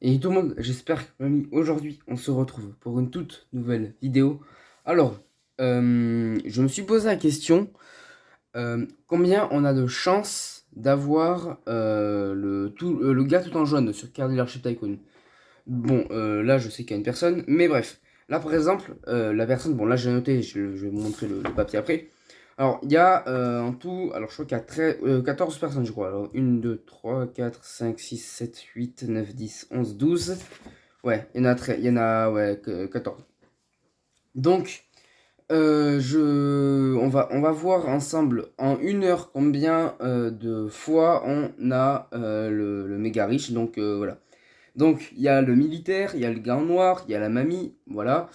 Et tout le monde, j'espère que aujourd'hui on se retrouve pour une toute nouvelle vidéo. Alors, je me suis posé la question, combien on a de chances d'avoir le gars tout en jaune sur Card Leadership Tycoon. Bon, là je sais qu'il y a une personne, mais bref. Là par exemple, la personne, bon là j'ai noté, je vais vous montrer le papier après. Alors, il y a en tout, alors je crois qu'il y a 14 personnes, je crois. Alors, 1, 2, 3, 4, 5, 6, 7, 8, 9, 10, 11, 12. Ouais, il y en a ouais, 14. Donc, on va voir ensemble en une heure combien de fois on a le méga riche. Donc, voilà. Donc, il y a le militaire, il y a le gars en noir, il y a la mamie, voilà.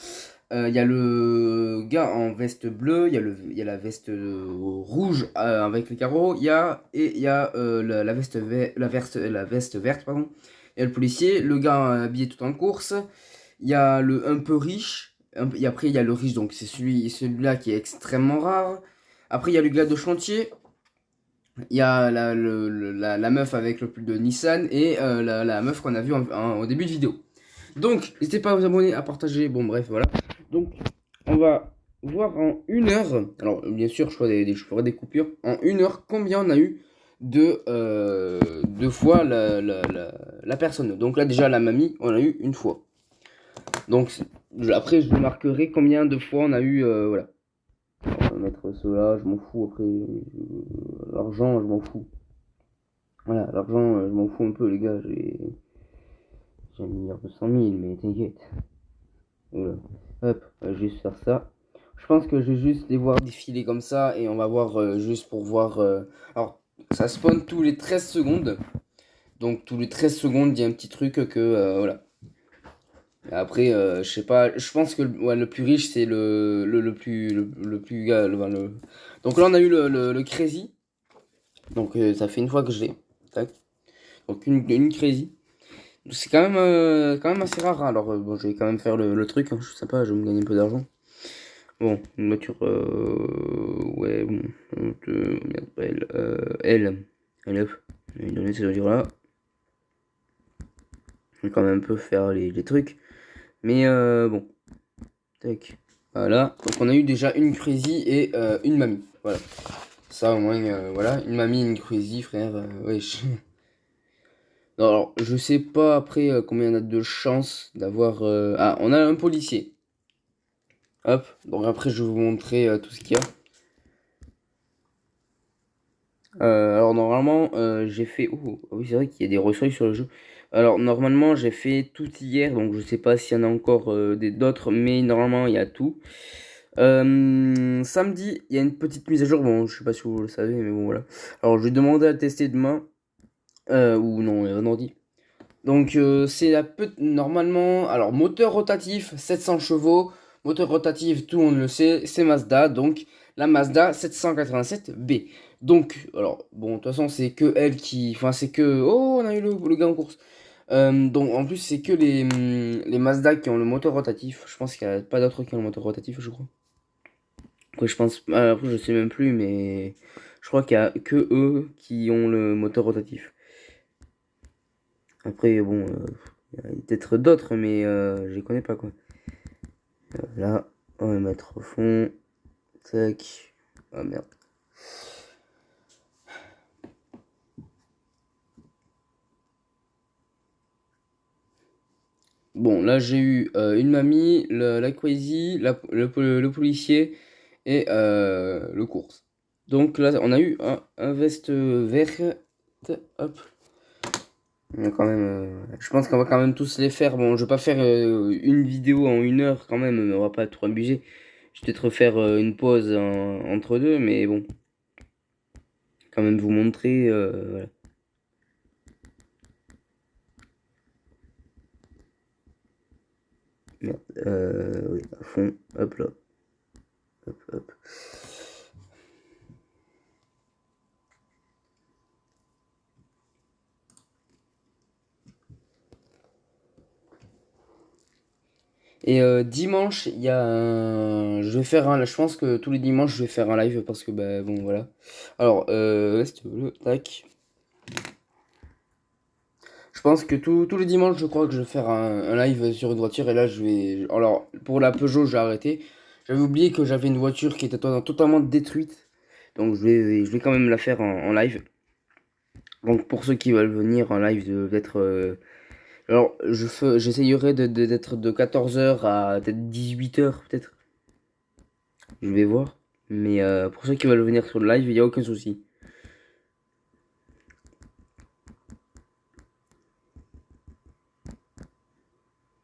Il y a le gars en veste bleue, il y a la veste rouge avec les carreaux, il y a la veste verte, pardon. Il y a le policier, le gars habillé tout en course, il y a le un peu riche, et après il y a le riche, donc c'est celui-là qui est extrêmement rare. Après il y a le gars de chantier, il y a la meuf avec le pull de Nissan et la meuf qu'on a vue au début de vidéo. Donc, n'hésitez pas à vous abonner, à partager. Bon, bref, voilà. Donc, on va voir en une heure. Alors, bien sûr, je ferai des coupures. En une heure, combien on a eu de fois la personne. Donc là, déjà, la mamie, on a eu une fois. Donc, après, je marquerai combien de fois on a eu. Voilà. On va mettre cela, je m'en fous. Après, l'argent, je m'en fous. Voilà, l'argent, je m'en fous un peu, les gars. J'ai 1 200 000, mais t'inquiète. Voilà. Hop, on va juste faire ça. Je pense que je vais juste les voir défiler comme ça et on va voir juste pour voir. Alors, ça spawn tous les 13 secondes. Donc, tous les 13 secondes, il y a un petit truc que. Voilà. Et après, je sais pas. Je pense que ouais, le plus riche, c'est le plus. Donc là, on a eu le Crazy. Donc, ça fait une fois que je l'ai. Tac. Donc, une Crazy. C'est quand même assez rare, hein. Alors, bon, je vais quand même faire le truc, hein. Je sais pas, je vais me gagner un peu d'argent. Bon, une voiture, ouais, bon, merde, pas elle, elle, hop, je vais lui donner cette voiture-là. Je vais quand même un peu faire les trucs, mais bon, tac, voilà. Donc on a eu déjà une crazy et une mamie, voilà. Ça au moins, voilà, une mamie, une crazy, frère, wesh. Non, alors, je sais pas après combien on a de chances d'avoir... Ah, on a un policier. Hop, donc après je vais vous montrer tout ce qu'il y a. Alors normalement j'ai fait... Oh, oui c'est vrai qu'il y a des ressources sur le jeu. Alors normalement j'ai fait tout hier, donc je sais pas s'il y en a encore d'autres, mais normalement il y a tout. Samedi, il y a une petite mise à jour, bon je sais pas si vous le savez, mais bon voilà. Alors je vais demander à le tester demain, ou non, vendredi. Donc c'est normalement, alors moteur rotatif 700 chevaux, moteur rotatif tout le monde le sait, c'est Mazda, donc la Mazda 787B. Donc, alors bon, de toute façon c'est que elle qui, enfin c'est que, oh on a eu le gars en course. Donc en plus c'est que les Mazda qui ont le moteur rotatif, je pense qu'il n'y a pas d'autres qui ont le moteur rotatif je crois. Après je pense, après je sais même plus mais je crois qu'il y a que eux qui ont le moteur rotatif. Après, bon, il y a peut-être d'autres, mais je les connais pas, quoi. Là, on va mettre au fond. Tac. Ah merde. Bon, là, j'ai eu une mamie, la crazy, le policier et le course. Donc là, on a eu un veste vert. Hop. On a quand même, je pense qu'on va quand même tous les faire. Bon, je vais pas faire une vidéo en une heure quand même, on va pas trop abuser. Je vais peut-être faire une pause entre deux, mais bon, quand même vous montrer. Voilà. Merde, oui, à fond, hop là, hop, hop. Et dimanche, il y a je vais faire un... Je pense que tous les dimanches, je vais faire un live parce que, bah, bon, voilà. Alors, si tu veux, tac. Je pense que tous les dimanches, je crois que je vais faire un live sur une voiture. Et là, je vais. Alors, pour la Peugeot, j'ai arrêté. J'avais oublié que j'avais une voiture qui était totalement détruite. Donc, je vais quand même la faire en live. Donc, pour ceux qui veulent venir en live, d'être. Alors, j'essayerai d'être de 14 h à peut-être 18 h, peut-être. Je vais voir. Mais pour ceux qui veulent venir sur le live, il n'y a aucun souci.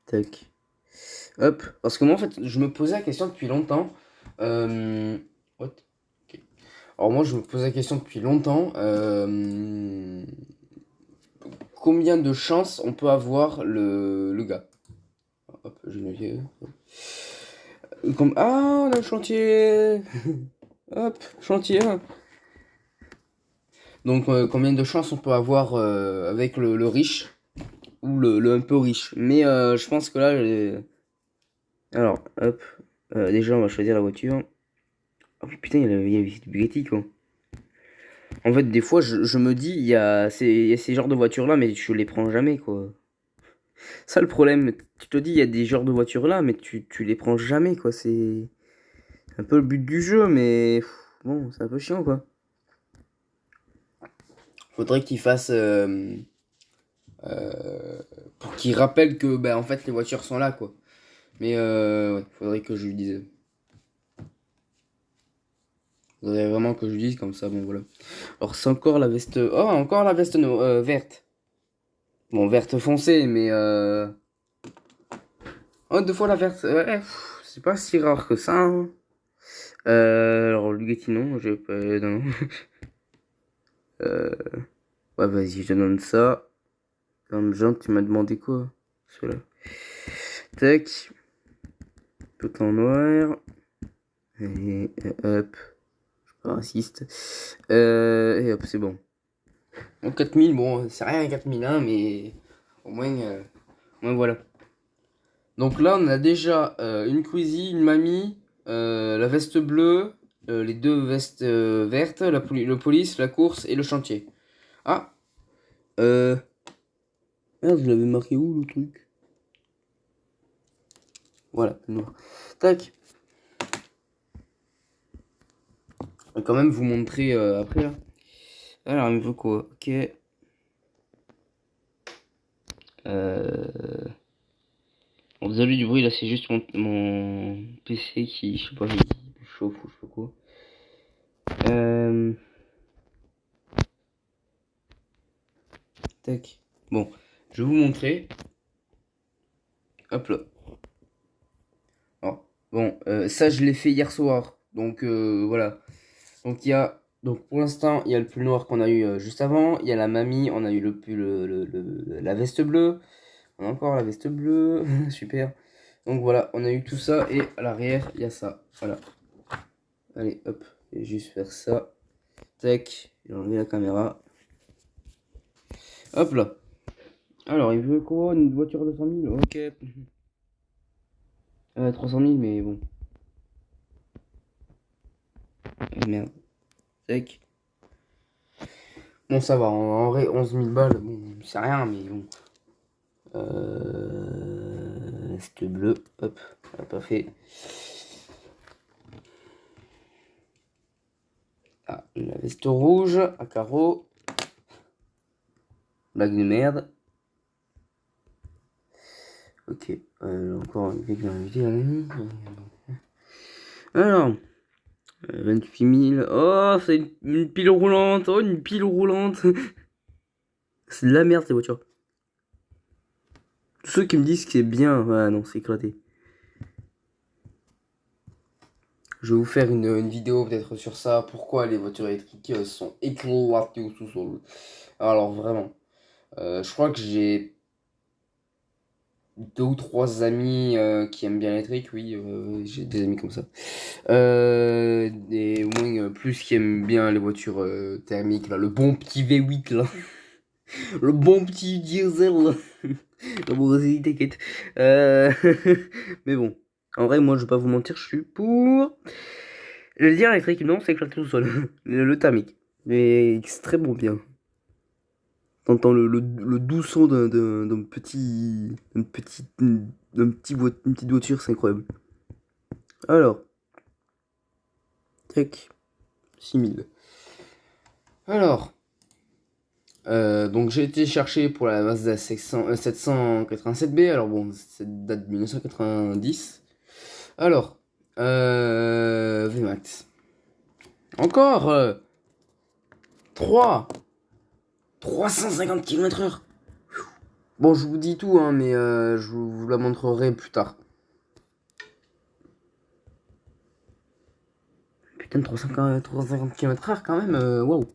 Tac. Hop. Parce que moi, en fait, je me posais la question depuis longtemps. What? Ok. Alors, moi, je me posais la question depuis longtemps. Combien de chances on peut avoir le gars? Hop, j'ai noté. Ah, on a le chantier! Hop, chantier 1. Donc, combien de chances on peut avoir avec le riche ou le un peu riche? Mais je pense que là, alors, hop, déjà, on va choisir la voiture. Oh putain, il y a du Bugatti, quoi. En fait, des fois, je me dis, il y a ces genres de voitures-là, mais je les prends jamais, quoi. Ça, le problème, tu te dis, il y a des genres de voitures-là, mais tu les prends jamais, quoi. C'est un peu le but du jeu, mais bon, c'est un peu chiant, quoi. Faudrait qu'ils fassent... pour qu'ils rappellent que, ben, en fait, les voitures sont là, quoi. Mais, ouais, faudrait que je lui dise. Faudrait vraiment que je lui dise, comme ça, bon, voilà. Alors, c'est encore la veste... Oh, encore la veste verte. Bon, verte foncée, mais... Oh, 2 fois la verte. Ouais, c'est pas si rare que ça, hein. Alors, Lugatti, non, j'ai pas... Non. Euh... Ouais, vas-y, je te donne ça. Comme Jean, tu m'as demandé quoi? Cela. Tac. Tout en noir. Et hop. Je suis pas raciste. Et hop, c'est bon. Bon, 4000, bon, c'est rien 4000, hein, mais au moins voilà. Donc là, on a déjà une Cruzy, une Mamie, la veste bleue, les 2 vestes vertes, le police, la course et le chantier. Ah, euh... Merde, je l'avais marqué où le truc? Voilà, le noir. Tac. Je vais quand même vous montrer après là. Alors, il me faut quoi? Ok. Bon, désolé du bruit, là c'est juste mon PC qui, je sais pas, il chauffe ou je sais pas quoi. Tac. Bon, je vais vous montrer. Hop là. Alors, bon, ça je l'ai fait hier soir. Donc voilà. Donc donc pour l'instant, il y a le pull noir qu'on a eu juste avant. Il y a la mamie, on a eu le pull, la veste bleue. On a encore la veste bleue. Super. Donc voilà, on a eu tout ça. Et à l'arrière, il y a ça. Voilà. Allez, hop. Je vais juste faire ça. Tac. J'ai enlevé la caméra. Hop là. Alors, il veut quoi? Une voiture de 100 000? Ok. 300 000, mais bon. Merde. Tac. Bon, ça va. En vrai, 11 000 balles, bon, c'est rien, mais bon. Veste bleue. Hop. On a pas fait. Ah, la veste rouge à carreaux. Blague de merde. Ok. Encore quelqu'un invité, un ami. Alors. 28 000. Oh, c'est une pile roulante. Oh, une pile roulante. C'est de la merde, ces voitures. Tous ceux qui me disent que c'est bien. Ah non, c'est éclaté. Je vais vous faire une vidéo peut-être sur ça. Pourquoi les voitures électriques sont éclatées au sous-sol. Alors vraiment. Je crois que j'ai 2 ou 3 amis qui aiment bien l'électrique. Oui, j'ai des amis comme ça. Et au moins plus qui aiment bien les voitures thermiques. Là, le bon petit V8 là. Le bon petit diesel là. Non, bon, vas-y, t'inquiète. Mais bon. En vrai, moi, je vais pas vous mentir, je suis pour. Le dire électrique, non, c'est éclaté tout seul. Le thermique. Mais extrêmement bien. T'entends le doux son d'un petit, une petite voiture, c'est incroyable. Alors, tac, 6000. Alors, donc j'ai été chercher pour la Mazda 787B. Alors bon, cette date de 1990. Alors, VMAX. Encore 350 km/h. Bon, je vous dis tout, hein, mais je vous la montrerai plus tard. Putain, 350 km/h quand même, waouh.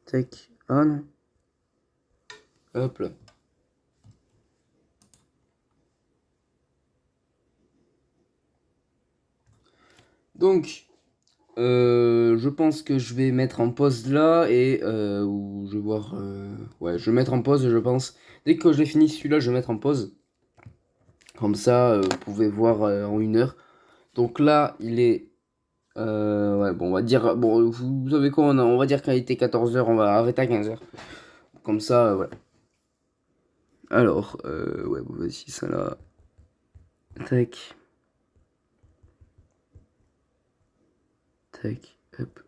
Tac. Ah non. Hop là. Donc, je pense que je vais mettre en pause là et ou je vais voir. Ouais, je vais mettre en pause, je pense. Dès que j'ai fini celui-là, je vais mettre en pause. Comme ça, vous pouvez voir en 1 heure. Donc là, il est. Ouais, bon, on va dire. Bon, vous savez quoi, on va dire qu'il était 14 h, on va arrêter à 15 h. Comme ça, voilà. Alors, ouais, bon, vas-y, ça là. Tac. Tac. Hop.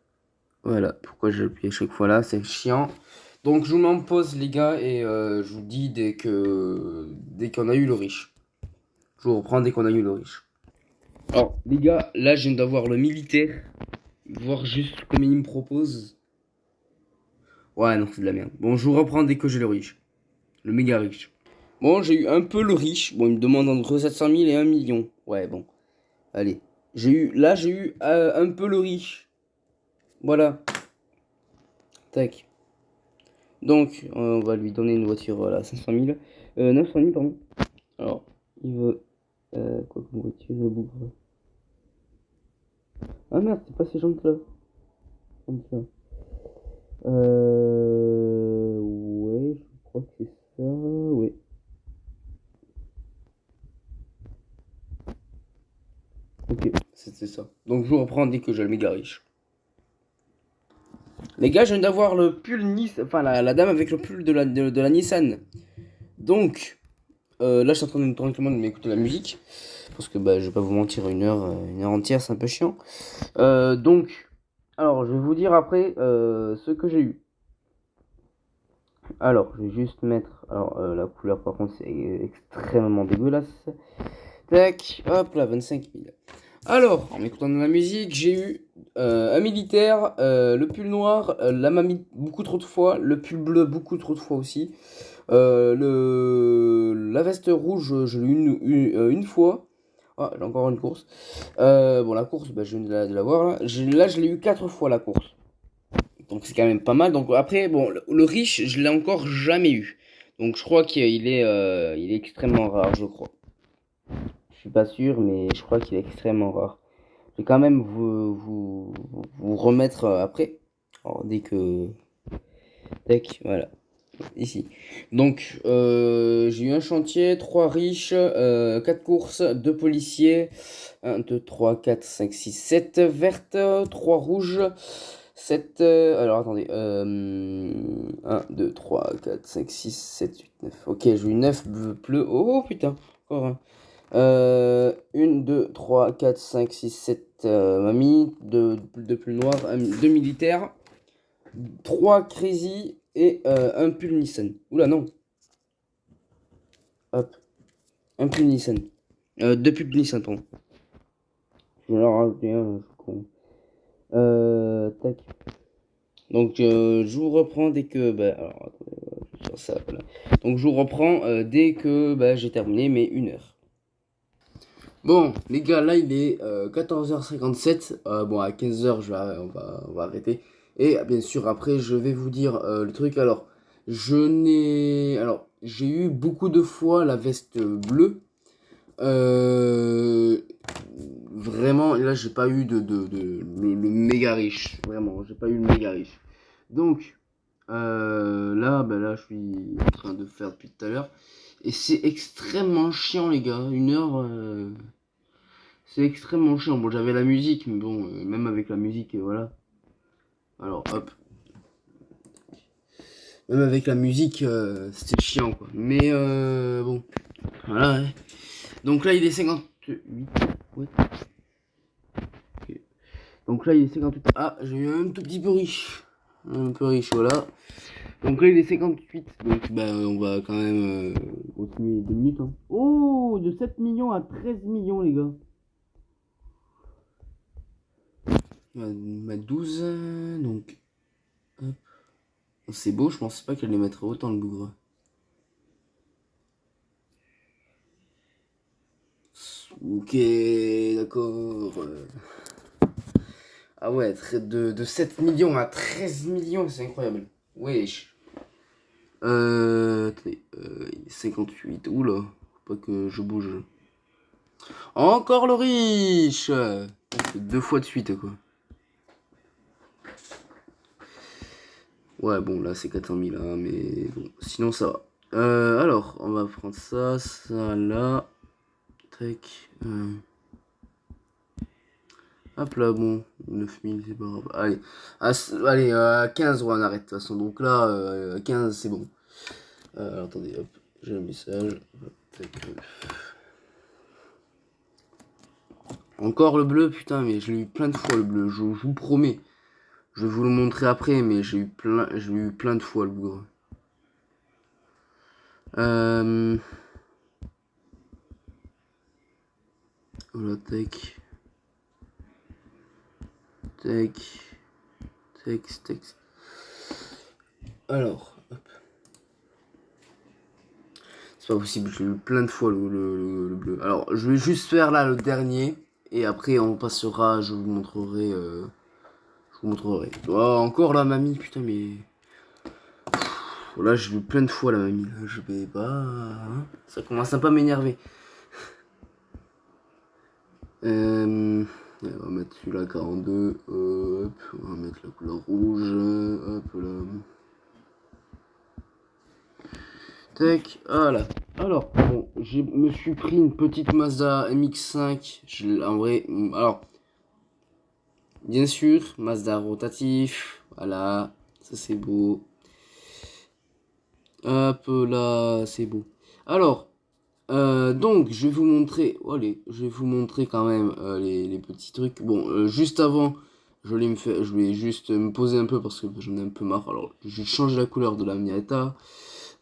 Voilà. Pourquoi j'appuie à chaque fois là, c'est chiant. Donc, je vous mets en pause, les gars, et je vous dis dès qu'on a eu le riche. Je vous reprends dès qu'on a eu le riche. Alors, les gars, là, je viens d'avoir le militaire. Voir juste combien il me propose. Ouais, non, c'est de la merde. Bon, je vous reprends dès que j'ai le riche. Le méga riche. Bon, j'ai eu un peu le riche. Bon, il me demande entre 700 000 et 1 million. Ouais, bon. Allez. Là, j'ai eu un peu le riche. Voilà. Tac. Donc, on va lui donner une voiture, voilà, 500 000. 900 000, pardon. Alors, il veut... quoi comme voiture, bougre. Ah merde, c'est pas ces jantes-là. Comme ça. Ouais, je crois que c'est ça, ouais. Ok, c'était ça. Donc je vous reprends dès que j'ai le méga riche. Les gars, je viens d'avoir le pull Nissan, enfin la dame avec le pull de la Nissan. Donc, là je suis en train de tranquillement de m'écouter la musique. Parce que bah, je vais pas vous mentir, 1 heure entière, c'est un peu chiant. Donc, alors je vais vous dire après ce que j'ai eu. Alors, je vais juste mettre. Alors, la couleur par contre, c'est extrêmement dégueulasse. Tac, hop là, 25 000. Alors, en m'écoutant de la musique, j'ai eu un militaire, le pull noir, la mamie beaucoup trop de fois, le pull bleu beaucoup trop de fois aussi. La veste rouge, je l'ai eu une fois. Ah, j'ai encore une course. Bon, la course, bah, je viens de la voir là. Là, je l'ai eu 4 fois la course. Donc c'est quand même pas mal. Donc après, bon, le riche, je l'ai encore jamais eu. Donc je crois il est extrêmement rare, je crois. Je suis pas sûr, mais je crois qu'il est extrêmement rare. Je vais quand même vous remettre après. Alors, dès que... Tac, voilà. Ici. Donc, j'ai eu un chantier, 3 riches, 4 courses, 2 policiers, 1, 2, 3, 4, 5, 6, 7 vertes, 3 rouges, 7... alors, attendez. 1, 2, 3, 4, 5, 6, 7, 8, 9. Ok, j'ai eu 9 bleus. Oh, putain. Encore un. 1, 2, 3, 4, 5, 6, 7 mamies, 2 plus noirs, 2 militaires, 3 crazy et un pull Nissan. Oula, non. Hop. Un pull Nissan. 2 pulls Nissan, pardon. Je vais en rajouter un, je suis con. Tac. Donc, je vous reprends dès que... Bah, alors, attendez, je vais faire ça, voilà. Donc, je vous reprends dès que bah, j'ai terminé mes 1 heure. Bon, les gars, là, il est 14h57. Bon, à 15 h, on va arrêter. Et bien sûr, après, je vais vous dire le truc. Alors, j'ai eu beaucoup de fois la veste bleue. Vraiment, là, j'ai pas eu le méga riche. Vraiment, j'ai pas eu le méga riche. Donc, là, je suis en train de faire depuis tout à l'heure. Et c'est extrêmement chiant, les gars. 1 heure... C'est extrêmement chiant. Bon, j'avais la musique, mais bon, même avec la musique, voilà. Alors, hop. Même avec la musique, c'était chiant, quoi. Mais, bon, voilà, ouais. Donc là, il est 58. Ouais. Okay. Donc là, il est 58. Ah, j'ai eu un tout petit peu riche. Un peu riche, voilà. Donc là, il est 58. Donc, bah, on va quand même continuer 2 minutes. Hein. Oh, de 7 millions à 13 millions, les gars. On va mettre 12. Donc, hop. C'est beau, je pensais pas qu'elle allait mettre autant le bougre. Ok, d'accord. Ah ouais, de 7 millions à 13 millions, c'est incroyable. Wesh. Attendez, 58. Oula, faut pas que je bouge. Encore le riche. C'est 2 fois de suite, quoi. Ouais, bon, là, c'est 400 000, hein, mais bon, sinon, ça va. Alors, on va prendre ça, ça, là. Tac. Hop là, bon, 9000, c'est pas grave. Allez, allez, à 15, ouais, on arrête, de toute façon. Donc là, à 15, c'est bon. Attendez, hop, j'ai un message. Tac. Encore le bleu, putain, mais je l'ai eu plein de fois, le bleu, je vous promets. Je vais vous le montrer après, mais j'ai eu plein de fois, le bougre. Voilà, tac. Tac. Texte. Alors, hop. C'est pas possible, je l'ai eu plein de fois le bleu. Alors, je vais juste faire là le dernier. Et après, on passera, je vous montrerai. Oh, encore la mamie, putain, mais. Là, je l'ai eu plein de fois la mamie. Là, je vais pas. Hein, ça commence à pas m'énerver. On va mettre celui-là 42. Hop, on va mettre la couleur rouge. Hop là. Tac, voilà. Alors, bon, je me suis pris une petite Mazda MX-5. En vrai, alors, bien sûr, Mazda rotatif. Voilà, ça c'est beau. Hop là, c'est beau. Alors, donc, je vais vous montrer. Oh, allez, je vais vous montrer quand même les petits trucs. Bon, juste avant, je vais juste me poser un peu parce que j'en ai un peu marre. Alors, je change la couleur de la Miata.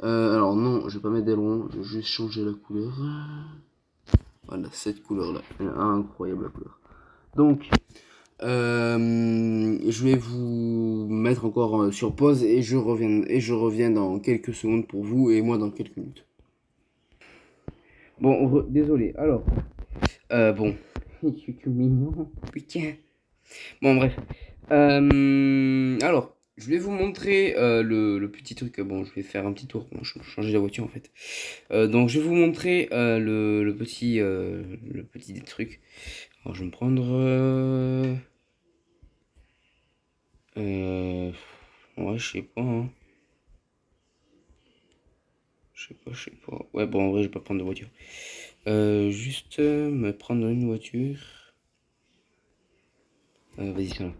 Alors non, je vais pas mettre d'aileron, je vais juste changer la couleur. Voilà, cette couleur-là, elle est incroyable la couleur. Donc, je vais vous mettre encore sur pause et je reviens dans quelques secondes pour vous et moi dans quelques minutes. Bon, désolé. Alors, bon, je suis tout mignon, putain. Bon, bref. Alors, je vais vous montrer le petit truc. Bon, je vais faire un petit tour. Bon, changer la voiture en fait. Donc, je vais vous montrer le petit truc. Alors, je vais me prendre. Ouais, je sais pas. Hein. Je sais pas. Ouais, bon, en vrai, je vais pas prendre de voiture. Juste me prendre une voiture. Vas-y, tiens.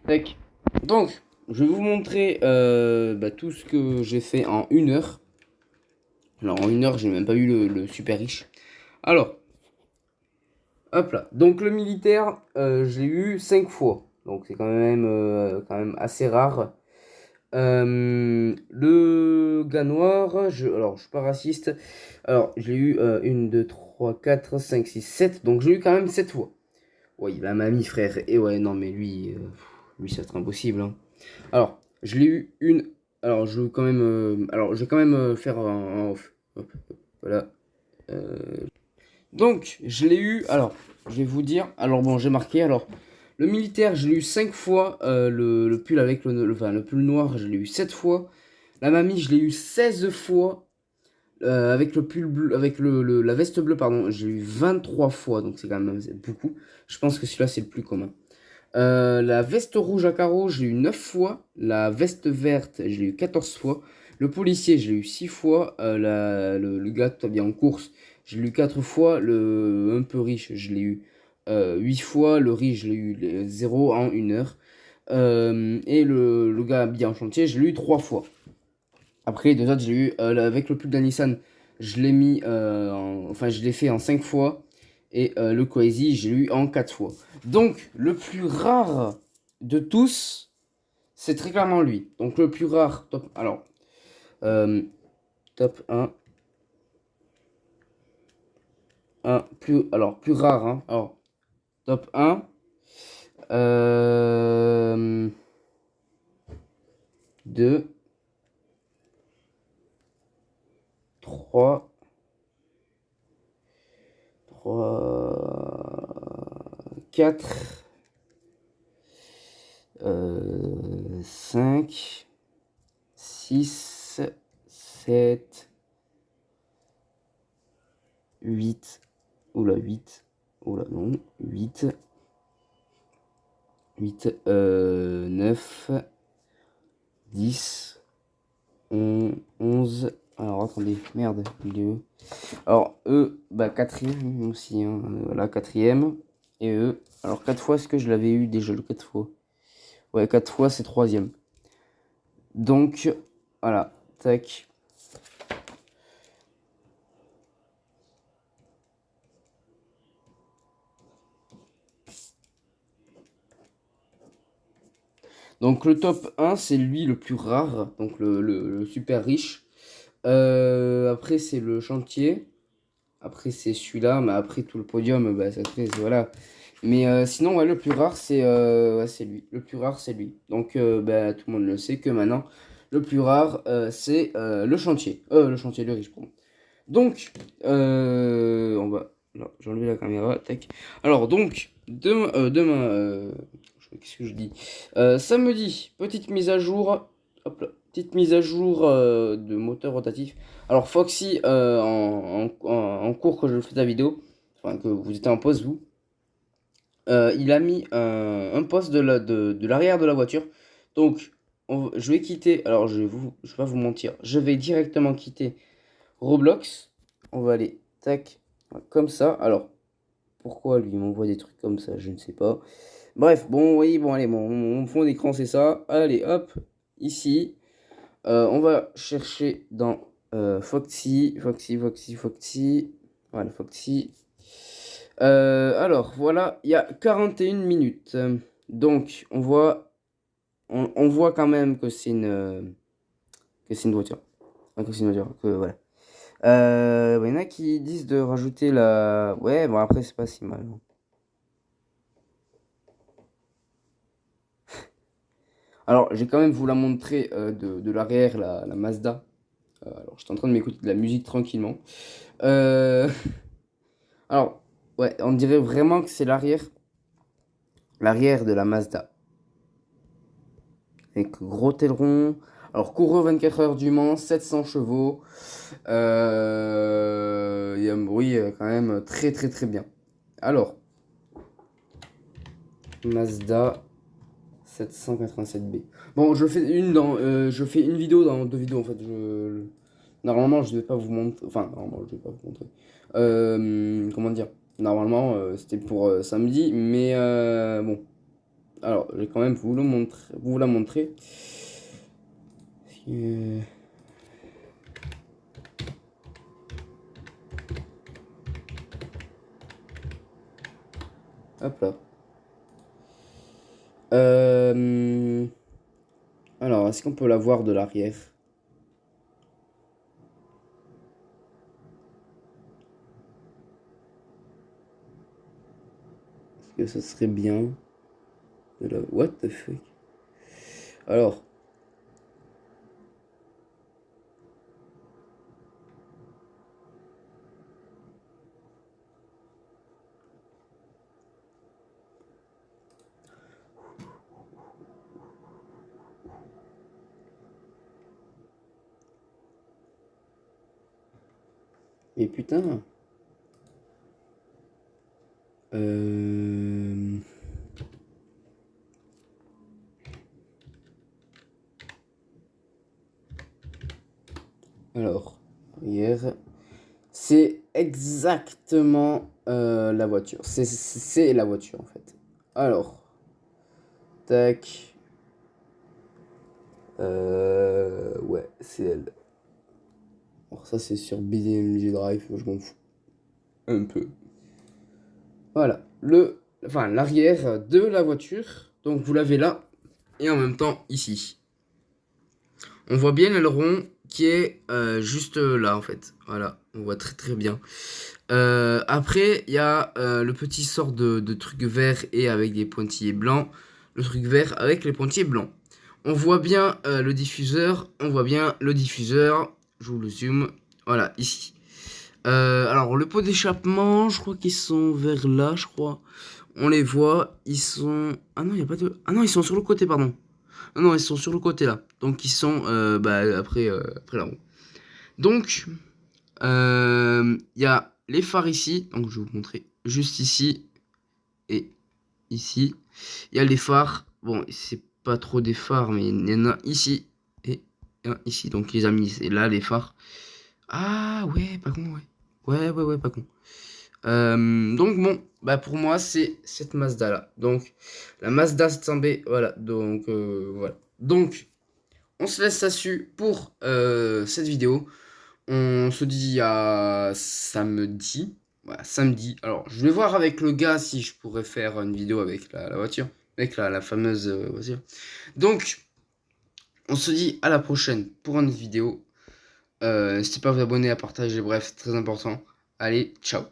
Tac. Donc, je vais vous montrer tout ce que j'ai fait en 1 heure. Alors, en 1 heure, j'ai même pas eu le super riche. Alors, hop là. Donc, le militaire, je l'ai eu 5 fois. Donc, c'est quand même assez rare. Le gars noir, alors, je suis pas raciste. Alors, j'ai eu 1, 2, 3, 4, 5, 6, 7. Donc, j'ai eu quand même 7 fois. Ouais, il a mamie, frère. Et ouais, non, mais lui, ça va être impossible. Hein. Alors, je l'ai eu une. Alors, je vais quand même, faire un off. Hop, hop, voilà. Euh, Donc, je l'ai eu. Alors, je vais vous dire. Alors, bon, j'ai marqué. Alors, le militaire, je l'ai eu 5 fois. Le pull avec le pull noir, je l'ai eu 7 fois. La mamie, je l'ai eu 16 fois. Avec le pull bleu, avec la veste bleue, pardon, j'ai eu 23 fois. Donc, c'est quand même beaucoup. Je pense que celui-là, c'est le plus commun. La veste rouge à carreaux, je l'ai eu 9 fois. La veste verte, je l'ai eu 14 fois. Le policier, je l'ai eu 6 fois. Le gars bien en course, je l'ai eu 4 fois. Le un peu riche, je l'ai eu 8 fois. Le riche, je l'ai eu 0 en 1 heure. Et le gars habillé en chantier, je l'ai eu 3 fois. Après, les deux autres, j'ai eu avec le pub de Nissan, je l'ai mis, enfin, je l'ai fait en 5 fois. Et le Crazy, je l'ai eu en 4 fois. Donc, le plus rare de tous, c'est très clairement lui. Donc, le plus rare, top. Alors, euh, top alors, plus rare, hein. Alors, top 1. Euh, 2, 3, 4, 5, 6, 7, 8. Oula, 8. Oula, non. 8. 8. 9. 10. 11. Alors, attendez. Merde. Alors, eux, bah, quatrième aussi. Hein, voilà, quatrième. Et eux. Alors, 4 fois, est-ce que je l'avais eu déjà le 4 fois? Ouais, 4 fois, c'est troisième. Donc, voilà. Tac. Donc, le top 1, c'est lui le plus rare. Donc, le super riche. Après, c'est le chantier. Après, c'est celui-là. Mais après, tout le podium, bah, ça fait, voilà. Mais sinon, ouais, le plus rare, ouais, c'est lui. Le plus rare, c'est lui. Donc, bah, tout le monde le sait que maintenant, le plus rare, c'est le chantier. Le chantier, le riche, pardon. Donc, on va... Là, j'ai enlevé la caméra. Tac. Alors, donc, demain qu'est-ce que je dis? Samedi, petite mise à jour. Hop là, petite mise à jour de moteur rotatif. Alors, Foxy, en cours que je fais la vidéo, enfin, que vous étiez en pause, vous. Il a mis un poste de l'arrière de la voiture. Donc, je vais quitter. Alors, je vais pas vous mentir. Je vais directement quitter Roblox. On va aller, tac, comme ça. Alors, pourquoi lui m'envoie des trucs comme ça? Je ne sais pas. Bref, bon, oui, bon, allez, mon fond d'écran, c'est ça. Allez, hop, ici. On va chercher dans Foxy. Voilà, Foxy. Alors, voilà, il y a 41 minutes. Donc, on voit quand même que c'est une voiture. Enfin, que c'est une voiture, que voilà. Il y en a qui disent de rajouter la... Ouais, bon, après, c'est pas si mal. Alors, j'ai quand même vous la montrer de l'arrière, la Mazda. Alors, j'étais en train de m'écouter de la musique tranquillement. Euh, Alors, ouais, on dirait vraiment que c'est l'arrière de la Mazda. Avec gros aileron. Alors, coureur 24 heures du Mans, 700 chevaux. Il y a un bruit quand même très très très bien. Alors, Mazda 787B. Bon, je fais une vidéo dans 2 vidéos en fait. Normalement, je ne vais pas vous montrer. Enfin, normalement, je vais pas vous montrer. Comment dire? Normalement, c'était pour samedi, mais bon. Alors, je vais quand même vous la montrer. Euh, Hop là. Euh, Alors, est-ce qu'on peut la voir de l'arrière? Est-ce que ça serait bien de la... What the fuck? Alors, mais putain. Euh... Alors, hier, C'est exactement la voiture. C'est la voiture en fait. Alors, tac. Ouais, c'est elle. Alors ça c'est sur BDMG Drive, moi je m'en fous. Un peu. Voilà, enfin l'arrière de la voiture. Donc vous l'avez là et en même temps ici. On voit bien l'aileron qui est juste là en fait. Voilà, on voit très très bien. Après, il y a le petit sort de truc vert et avec des pointillés blancs. Le truc vert avec les pointillés blancs. On voit bien le diffuseur. On voit bien le diffuseur. Je vous le zoom. Voilà, ici. Alors, le pot d'échappement, je crois qu'ils sont vers là, je crois. On les voit. Ils sont... Ah non, il n'y a pas de... Ah non, ils sont sur le côté, pardon. Ah non, ils sont sur le côté, là. Donc, ils sont après la roue. Donc, il y a les phares ici. Donc, je vais vous montrer juste ici. Et ici. Il y a les phares. Bon, c'est pas trop des phares, mais il y en a ici. Et un ici. Donc, les amis, c'est là, les phares. Ah, ouais, pas con, ouais. Ouais, pas con. Donc bon, bah pour moi c'est cette Mazda là. Donc la Mazda 700B, voilà. Donc voilà. Donc on se laisse là-dessus pour cette vidéo. On se dit à samedi. Voilà, samedi. Alors je vais voir avec le gars si je pourrais faire une vidéo avec la voiture. Avec la fameuse voiture. Donc on se dit à la prochaine pour une autre vidéo. N'hésitez pas à vous abonner, à partager, bref, c'est très important. Allez, ciao.